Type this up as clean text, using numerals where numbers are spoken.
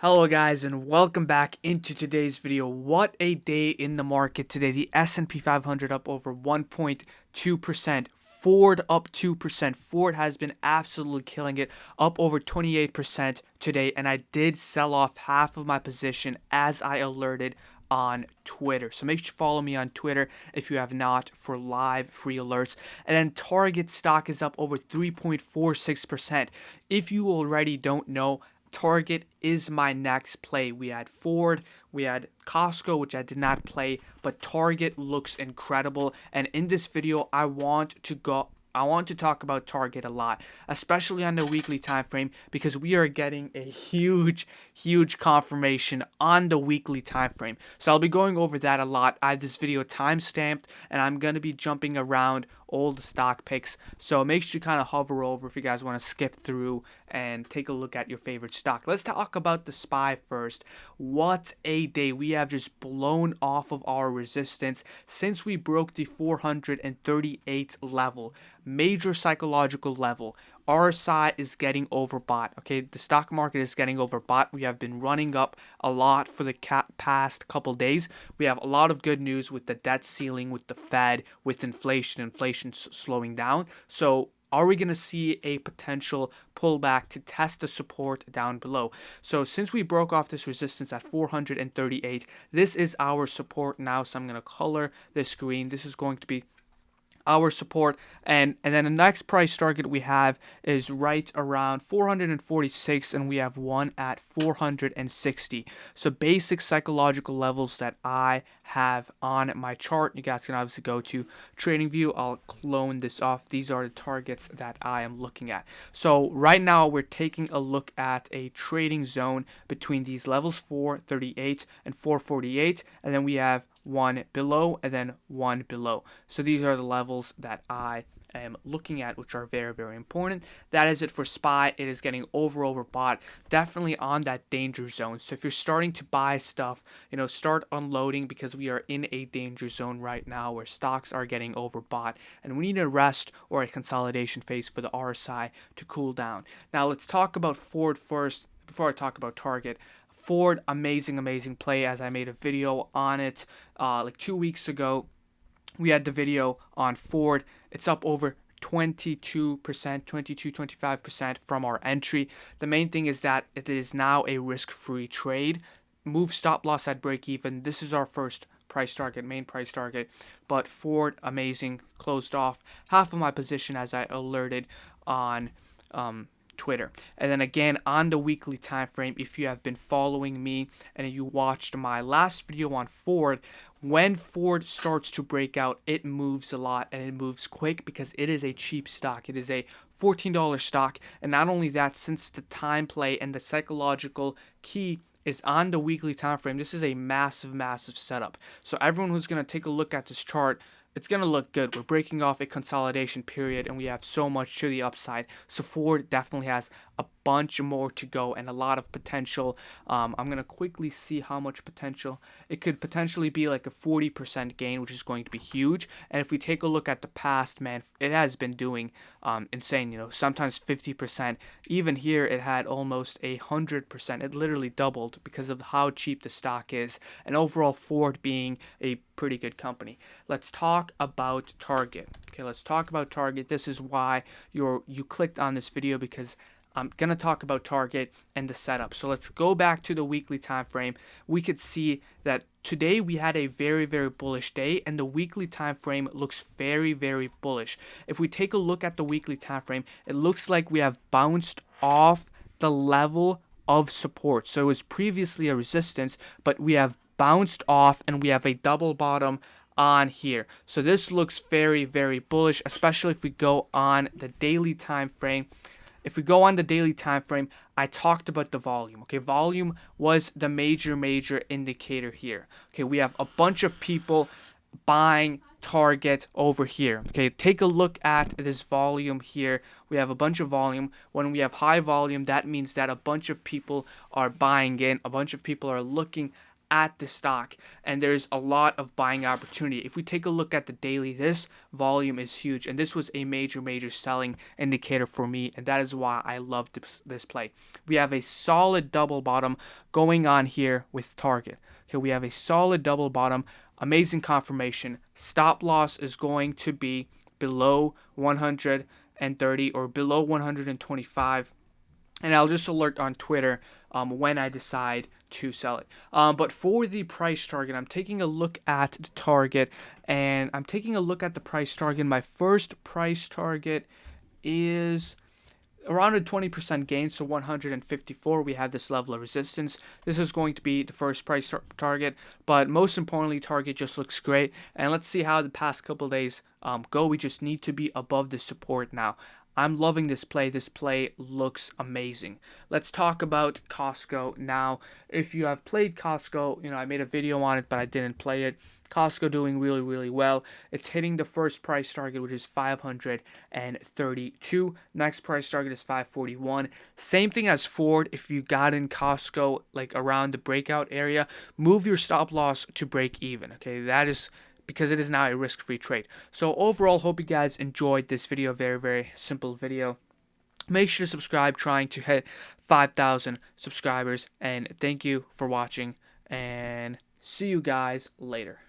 Hello guys and welcome back into today's video. What a day in the market today. The S&P 500 up over 1.2%. Ford up 2%. Ford has been absolutely killing it, up over 28% today, and I did sell off half of my position as I alerted on Twitter. So make sure you follow me on Twitter if you have not for live free alerts. And then Target stock is up over 3.46%. If you already don't know, Target is my next play. We had Ford, we had Costco, which I did not play, but Target looks incredible. And in this video, I want to talk about Target a lot, especially on the weekly time frame, because we are getting a huge confirmation on the weekly time frame. So I'll be going over that a lot. I have this video time stamped, and I'm going to be jumping around all the stock picks. So make sure you kind of hover over if you guys want to skip through and take a look at your favorite stock. Let's talk about the SPY first. What a day. We have just blown off of our resistance since we broke the 438 level. Major psychological level. RSI is getting overbought. Okay, the stock market is getting overbought. We have been running up a lot for the past couple days. We have a lot of good news with the debt ceiling, with the Fed, with inflation slowing down. So are we going to see a potential pullback to test the support down below? So since we broke off this resistance at 438, this is our support now. So I'm going to color this green. This is going to be our support, and then the next price target we have is right around 446, and we have one at 460. So basic psychological levels that I have on my chart. You guys can obviously go to TradingView. I'll clone this off. These are the targets that I am looking at. So right now we're taking a look at a trading zone between these levels, 438 and 448, and then we have one below and then one below. So these are the levels that I am looking at, which are very important. That is it for SPY. It is getting overbought, definitely on that danger zone. So if you're starting to buy stuff, start unloading, because we are in a danger zone right now where stocks are getting overbought, and we need a rest or a consolidation phase for the RSI to cool down. Now let's talk about Ford first before I talk about Target. Ford, amazing play, as I made a video on it like 2 weeks ago. We had the video on Ford. It's up over 22%, 25% from our entry. The main thing is that it is now a risk-free trade. Move stop loss at break even. This is our first price target, main price target. But Ford, amazing, closed off half of my position as I alerted on Twitter. And then again, on the weekly time frame, if you have been following me and you watched my last video on Ford, when Ford starts to break out, it moves a lot, and it moves quick because it is a cheap stock. It is a $14 stock, and not only that, since the time play and the psychological key is on the weekly time frame, this is a massive setup. So everyone who's going to take a look at this chart, it's going to look good. We're breaking off a consolidation period, and we have so much to the upside. So Ford definitely has a bunch more to go and a lot of potential. I'm going to quickly see how much potential. It could potentially be like a 40% gain, which is going to be huge. And if we take a look at the past, man, it has been doing insane, sometimes 50%. Even here, it had almost 100%. It literally doubled because of how cheap the stock is, and overall Ford being a pretty good company. Let's talk about Target. Okay, let's talk about Target. This is why you clicked on this video, because I'm going to talk about Target and the setup. So let's go back to the weekly time frame. We could see that today we had a very bullish day, and the weekly time frame looks very bullish. If we take a look at the weekly time frame, it looks like we have bounced off the level of support. So it was previously a resistance, but we have bounced off, and we have a double bottom on here. So this looks very bullish, especially if we go on the daily time frame. If we go on the daily time frame, I talked about the volume. Okay, volume was the major indicator here. Okay, we have a bunch of people buying Target over here. Okay, take a look at this volume here. We have a bunch of volume. When we have high volume, that means that a bunch of people are buying in. A bunch of people are looking at the stock, and there's a lot of buying opportunity. If we take a look at the daily, this volume is huge, and this was a major selling indicator for me, and that is why I love this play. We have a solid double bottom going on here with Target. Okay, we have a solid double bottom, amazing confirmation. Stop loss is going to be below 130 or below 125, and I'll just alert on Twitter when I decide to sell it. But for the price target, I'm taking a look at the target, and I'm taking a look at the price target. My first price target is around a 20% gain, so 154. We have this level of resistance. This is going to be the first price target, but most importantly, target just looks great. And let's see how the past couple of days go. We just need to be above the support now. I'm loving this play. This play looks amazing. Let's talk about Costco now. If you have played Costco, I made a video on it, but I didn't play it. Costco doing really well. It's hitting the first price target, which is 532. Next price target is 541. Same thing as Ford. If you got in Costco like around the breakout area, move your stop loss to break even. Okay, that is because it is now a risk-free trade. So overall, hope you guys enjoyed this video. Very simple video. Make sure to subscribe, trying to hit 5,000 subscribers. And thank you for watching, and see you guys later.